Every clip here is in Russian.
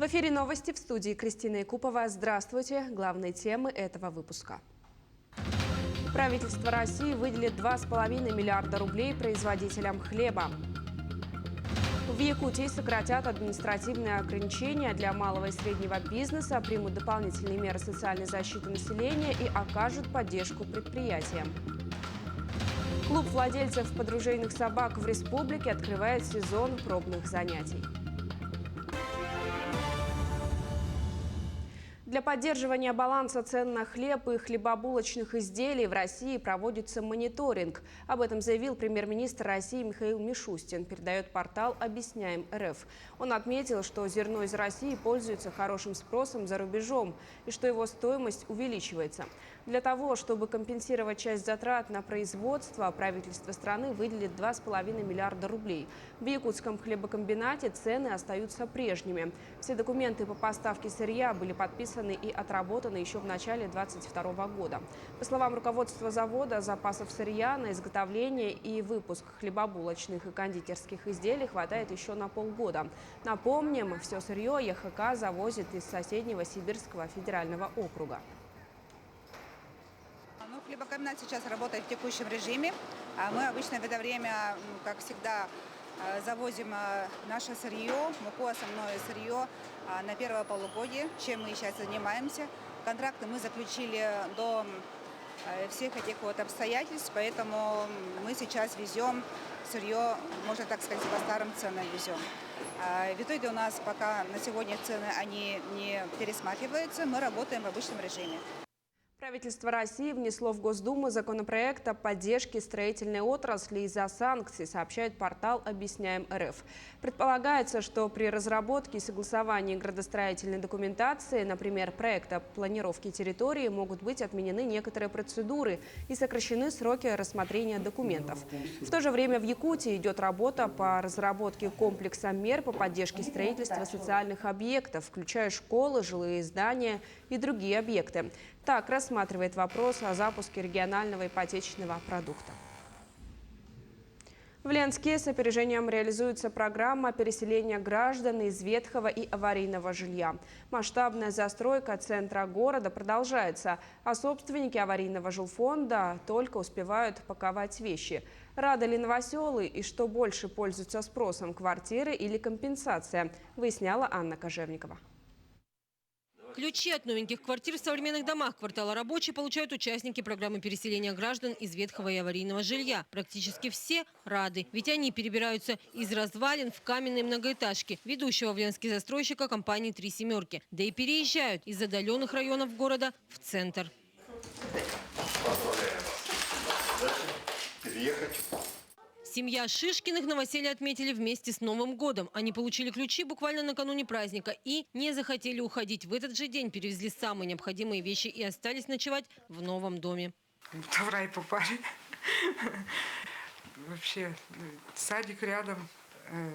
эфире новости, в студии Кристина Якупова. Здравствуйте. Главные темы этого выпуска. Правительство России выделит 2,5 миллиарда рублей производителям хлеба. В Якутии сократят административные ограничения для малого и среднего бизнеса, примут дополнительные меры социальной защиты населения и окажут поддержку предприятиям. Клуб владельцев подружейных собак в республике открывает сезон пробных занятий. Для поддерживания баланса цен на хлеб и хлебобулочных изделий в России проводится мониторинг. Об этом заявил премьер-министр России Михаил Мишустин, передает портал «Объясняем РФ». Он отметил, что зерно из России пользуется хорошим спросом за рубежом и что его стоимость увеличивается. Для того, чтобы компенсировать часть затрат на производство, правительство страны выделит 2,5 миллиарда рублей. В якутском хлебокомбинате цены остаются прежними. Все документы по поставке сырья были подписаны и отработаны еще в начале 2022 года. По словам руководства завода, запасов сырья на изготовление и выпуск хлебобулочных и кондитерских изделий хватает еще на полгода. Напомним, все сырье ЕХК завозит из соседнего Сибирского федерального округа. Хлебокомбинат сейчас работает в текущем режиме. Мы обычно в это время, как всегда, завозим наше сырье, муку, основное сырье на первое полугодие, чем мы сейчас занимаемся. Контракты мы заключили до всех этих вот обстоятельств, поэтому мы сейчас везем сырье, можно так сказать, по старым ценам везем. В итоге у нас пока на сегодня цены они не пересматриваются, мы работаем в обычном режиме. Правительство России внесло в Госдуму законопроект о поддержке строительной отрасли из-за санкций, сообщает портал «Объясняем РФ». Предполагается, что при разработке и согласовании градостроительной документации, например, проекта планировки территории, могут быть отменены некоторые процедуры и сокращены сроки рассмотрения документов. В то же время в Якутии идет работа по разработке комплекса мер по поддержке строительства социальных объектов, включая школы, жилые здания и другие объекты. Так рассматривает вопрос о запуске регионального ипотечного продукта. В Ленске с опережением реализуется программа переселения граждан из ветхого и аварийного жилья. Масштабная застройка центра города продолжается, а собственники аварийного жилфонда только успевают паковать вещи. Рады ли новоселы и что больше пользуются спросом – квартиры или компенсация, выясняла Анна Кожевникова. Ключи от новеньких квартир в современных домах квартала «Рабочий» получают участники программы переселения граждан из ветхого и аварийного жилья. Практически все рады, ведь они перебираются из развалин в каменные многоэтажки ведущего в Ленске застройщика компании «Три семерки». Да и переезжают из отдаленных районов города в центр. Семья Шишкиных новоселье отметили вместе с Новым годом. Они получили ключи буквально накануне праздника и не захотели уходить. В этот же день перевезли самые необходимые вещи и остались ночевать в новом доме. В рай попали. Вообще садик рядом,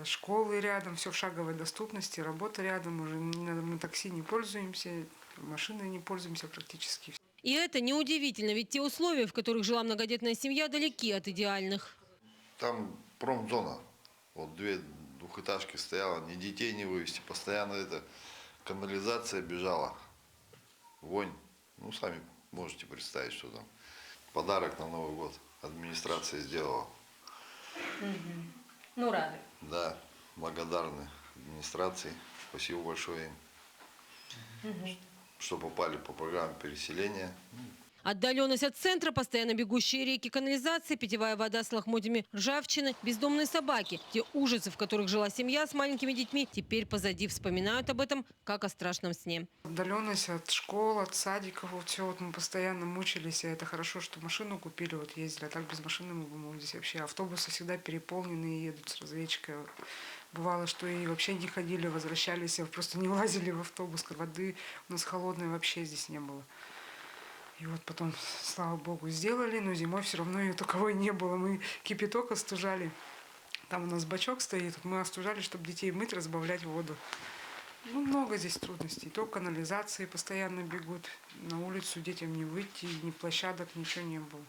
школы рядом, все в шаговой доступности, работа рядом. Уже мы такси не пользуемся, машиной не пользуемся практически. И это неудивительно, ведь те условия, в которых жила многодетная семья, далеки от идеальных. Там промзона. Вот две двухэтажки стояло, ни детей не вывести. Постоянно эта канализация бежала. Вонь. Ну, сами можете представить, что там. Подарок на Новый год администрация сделала. Ну, рады. Да, благодарны администрации. Спасибо большое им, что попали по программе переселения. Отдаленность от центра, постоянно бегущие реки, канализации, питьевая вода с лохмотьями ржавчины, бездомные собаки. Те ужасы, в которых жила семья с маленькими детьми, теперь позади. Вспоминают об этом, как о страшном сне. Отдаленность от школ, от садиков, вот все, вот мы постоянно мучились. И это хорошо, что машину купили, вот ездили. А так без машины мы бы здесь вообще. Автобусы всегда переполнены и едут с разведчикой. Бывало, что и вообще не ходили, возвращались, просто не лазили в автобус. Воды у нас холодной вообще здесь не было. И вот потом, слава богу, сделали, но зимой все равно ее таковой не было. Мы кипяток остужали. Там у нас бачок стоит, мы остужали, чтобы детей мыть, разбавлять воду. Ну, много здесь трудностей. То канализации постоянно бегут. На улицу детям не выйти, ни площадок, ничего не было.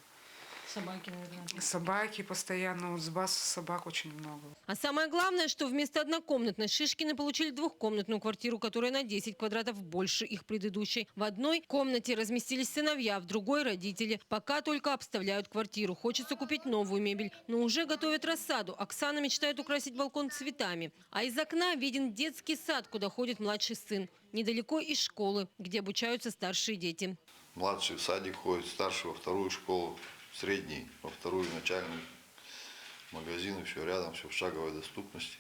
Собаки, наверное. Собаки постоянно, вот с баз собак очень много. А самое главное, что вместо однокомнатной Шишкины получили двухкомнатную квартиру, которая на 10 квадратов больше их предыдущей. В одной комнате разместились сыновья, в другой – родители. Пока только обставляют квартиру. Хочется купить новую мебель, но уже готовят рассаду. Оксана мечтает украсить балкон цветами. А из окна виден детский сад, куда ходит младший сын. Недалеко из школы, где обучаются старшие дети. Младший в садик ходит, старший во вторую школу, средний во вторую начальную. Магазины, все рядом, все в шаговой доступности.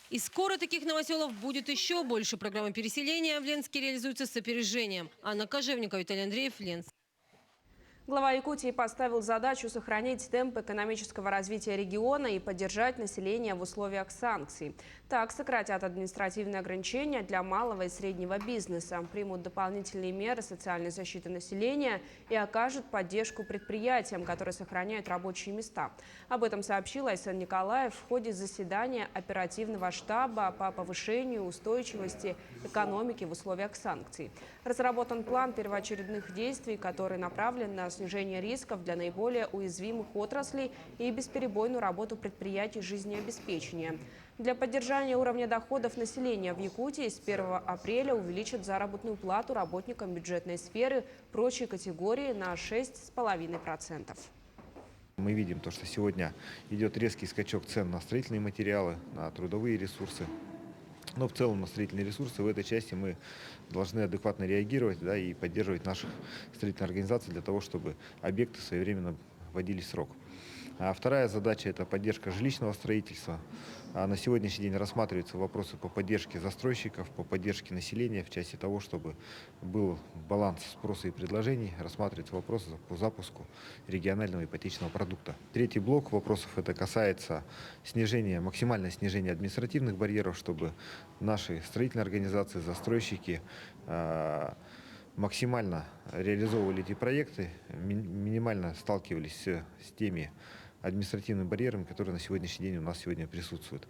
И скоро таких новоселов будет еще больше. Программа переселения в Ленске реализуется с опережением. Анна Кожевникова, Виталий Андреев, Ленск. Глава Якутии поставил задачу сохранить темп экономического развития региона и поддержать население в условиях санкций. Так сократят административные ограничения для малого и среднего бизнеса, примут дополнительные меры социальной защиты населения и окажут поддержку предприятиям, которые сохраняют рабочие места. Об этом сообщил Айсен Николаев в ходе заседания оперативного штаба по повышению устойчивости экономики в условиях санкций. Разработан план первоочередных действий, который направлен на снижение рисков для наиболее уязвимых отраслей и бесперебойную работу предприятий жизнеобеспечения. Для поддержания уровня доходов населения в Якутии с 1 апреля увеличат заработную плату работникам бюджетной сферы прочей категории на 6,5%. Мы видим то, что сегодня идет резкий скачок цен на строительные материалы, на трудовые ресурсы. Но в целом на строительные ресурсы в этой части мы должны адекватно реагировать, да, и поддерживать наших строительных организаций для того, чтобы объекты своевременно вводились в срок. А вторая задача – это поддержка жилищного строительства. На сегодняшний день рассматриваются вопросы по поддержке застройщиков, по поддержке населения в части того, чтобы был баланс спроса и предложений, рассматриваются вопросы по запуску регионального ипотечного продукта. Третий блок вопросов – это касается максимального снижения административных барьеров, чтобы наши строительные организации, застройщики максимально реализовывали эти проекты, минимально сталкивались с теми административными барьерами, которые на сегодняшний день у нас сегодня присутствуют.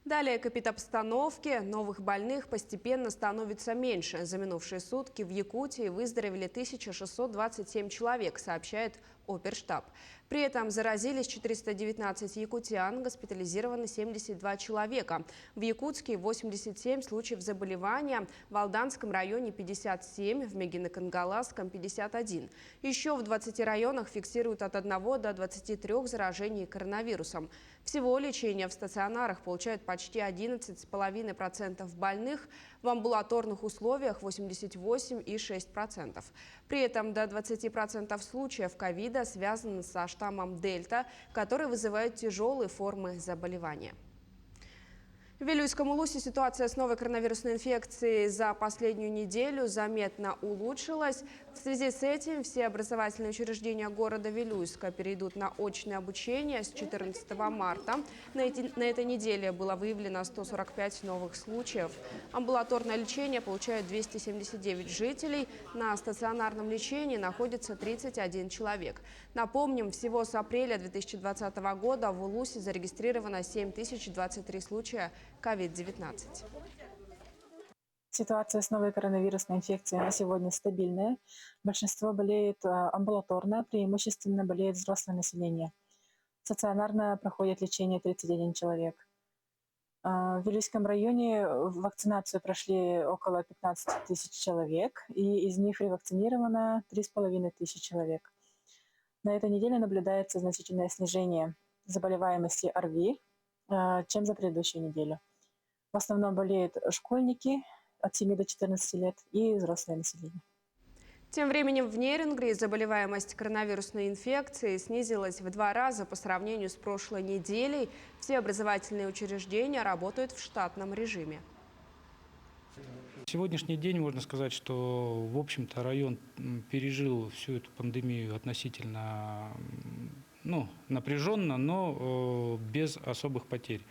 Далее к эпидобстановке. Новых больных постепенно становится меньше. За минувшие сутки в Якутии выздоровели 1627 человек, сообщает Оперштаб. При этом заразились 419 якутян, госпитализированы 72 человека. В Якутске 87 случаев заболевания, в Алданском районе 57, в Мегино-Кангаласском 51. Еще в 20 районах фиксируют от 1 до 23 заражений коронавирусом. Всего лечение в стационарах получают почти 11,5% больных, в амбулаторных условиях 88,6%. При этом до 20% случаев ковида связаны со штаммом Дельта, который вызывает тяжелые формы заболевания. В Вилюйском Улусе ситуация с новой коронавирусной инфекцией за последнюю неделю заметно улучшилась. В связи с этим все образовательные учреждения города Вилюйска перейдут на очное обучение с 14 марта. На этой неделе было выявлено 145 новых случаев. Амбулаторное лечение получают 279 жителей. На стационарном лечении находится 31 человек. Напомним, всего с апреля 2020 года в Улусе зарегистрировано 7023 случая COVID-19. Ситуация с новой коронавирусной инфекцией на сегодня стабильная. Большинство болеет амбулаторно, преимущественно болеет взрослое население. Стационарно проходит лечение 31 человек. В Вилюйском районе вакцинацию прошли около 15 тысяч человек, и из них ревакцинировано 3,5 тысячи человек. На этой неделе наблюдается значительное снижение заболеваемости ОРВИ, чем за предыдущую неделю. В основном болеют школьники от 7 до 14 лет и взрослое население. Тем временем в Нерюнгри заболеваемость коронавирусной инфекцией снизилась в 2 раза по сравнению с прошлой неделей. Все образовательные учреждения работают в штатном режиме. В сегодняшний день можно сказать, что, в общем-то, район пережил всю эту пандемию относительно напряженно, но без особых потерь.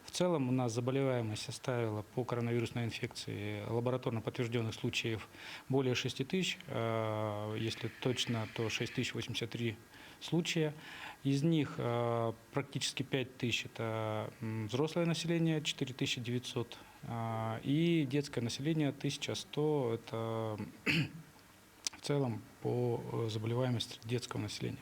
В целом у нас заболеваемость составила по коронавирусной инфекции лабораторно подтвержденных случаев более 6 тысяч, если точно, то 6083 случая. Из них практически 5 тысяч – это взрослое население, 4900, и детское население 1100 – это в целом по заболеваемости детского населения.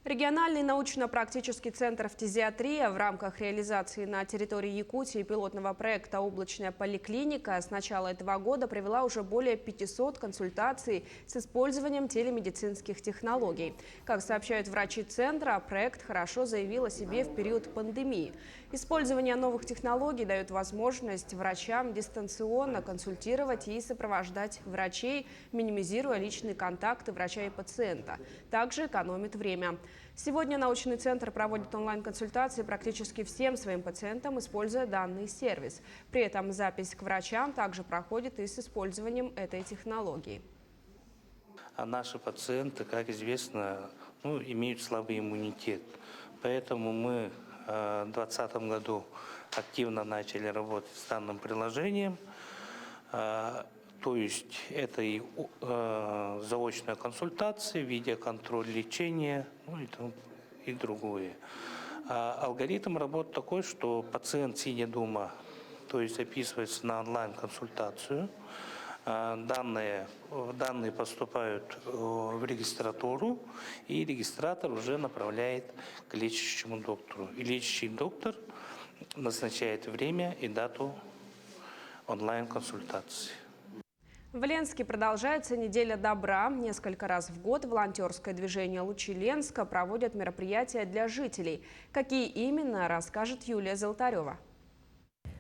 Региональный научно-практический центр «Фтизиатрия» в рамках реализации на территории Якутии пилотного проекта «Облачная поликлиника» с начала этого года провела уже более 500 консультаций с использованием телемедицинских технологий. Как сообщают врачи центра, проект хорошо заявил о себе в период пандемии. Использование новых технологий дает возможность врачам дистанционно консультировать и сопровождать врачей, минимизируя личные контакты врача и пациента. Также экономит время. Сегодня научный центр проводит онлайн-консультации практически всем своим пациентам, используя данный сервис. При этом запись к врачам также проходит и с использованием этой технологии. А наши пациенты, как известно, имеют слабый иммунитет. Поэтому мы в 2020 году активно начали работать с данным приложением. То есть это и заочная консультация, видеоконтроль лечения, и другое. Алгоритм работы такой, что пациент, сидя дома, то есть записывается на онлайн-консультацию. Данные поступают в регистратуру, и регистратор уже направляет к лечащему доктору. И лечащий доктор назначает время и дату онлайн-консультации. В Ленске продолжается неделя добра. Несколько раз в год волонтерское движение «Лучи Ленска» проводят мероприятия для жителей. Какие именно, расскажет Юлия Золотарева.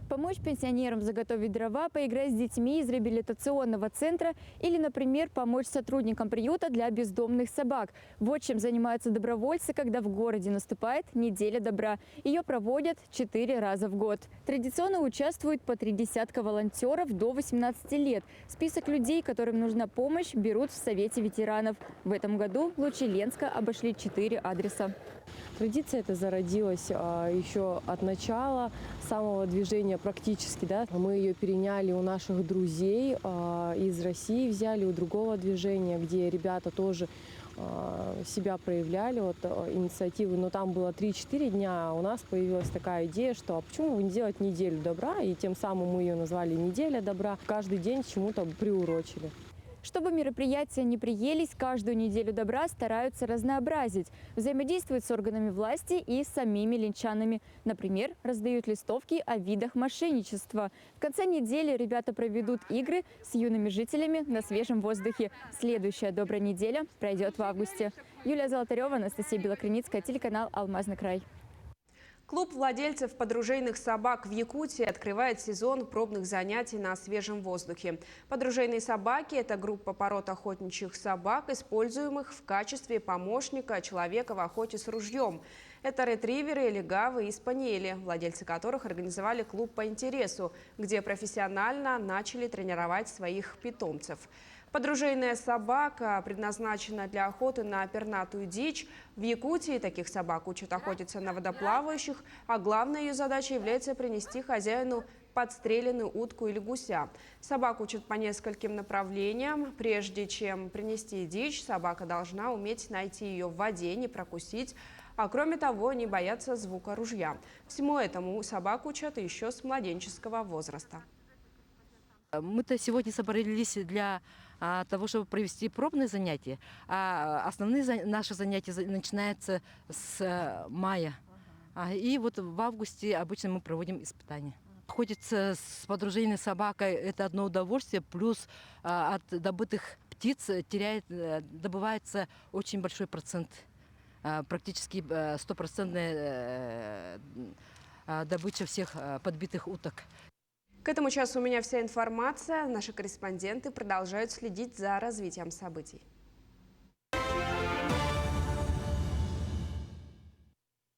Помочь пенсионерам заготовить дрова, поиграть с детьми из реабилитационного центра или, например, помочь сотрудникам приюта для бездомных собак. Вот чем занимаются добровольцы, когда в городе наступает неделя добра. Ее проводят 4 раза в год. Традиционно участвуют по 30 волонтеров до 18 лет. Список людей, которым нужна помощь, берут в Совете ветеранов. В этом году Лучи Ленска обошли 4 адреса. Традиция эта зародилась еще от начала самого движения практически. Да? Мы ее переняли у наших друзей из России, взяли у другого движения, где ребята тоже себя проявляли, инициативы. Но там было 3-4 дня, а у нас появилась такая идея, что почему бы не делать неделю добра, и тем самым мы ее назвали «Неделя добра». Каждый день чему-то приурочили. Чтобы мероприятия не приелись, каждую неделю добра стараются разнообразить. Взаимодействуют с органами власти и с самими ленчанами. Например, раздают листовки о видах мошенничества. В конце недели ребята проведут игры с юными жителями на свежем воздухе. Следующая добрая неделя пройдет в августе. Юлия Золотарева, Анастасия Белокрыницкая, телеканал «Алмазный край». Клуб владельцев подружейных собак в Якутии открывает сезон пробных занятий на свежем воздухе. Подружейные собаки – это группа пород охотничьих собак, используемых в качестве помощника человека в охоте с ружьем. Это ретриверы, легавы и спаниели, владельцы которых организовали клуб по интересу, где профессионально начали тренировать своих питомцев. Подружейная собака предназначена для охоты на пернатую дичь. В Якутии таких собак учат охотиться на водоплавающих, а главной ее задачей является принести хозяину подстреленную утку или гуся. Собак учат по нескольким направлениям. Прежде чем принести дичь, собака должна уметь найти ее в воде, не прокусить, а кроме того, не бояться звука ружья. Всему этому собак учат еще с младенческого возраста. Мы-то сегодня собрались для того, чтобы провести пробные занятия, а основные наши занятия начинаются с мая. И вот в августе обычно мы проводим испытания. Охотиться с подружейной собакой – это одно удовольствие, плюс от добытых птиц добывается очень большой процент, практически 100% добыча всех подбитых уток. К этому часу у меня вся информация. Наши корреспонденты продолжают следить за развитием событий.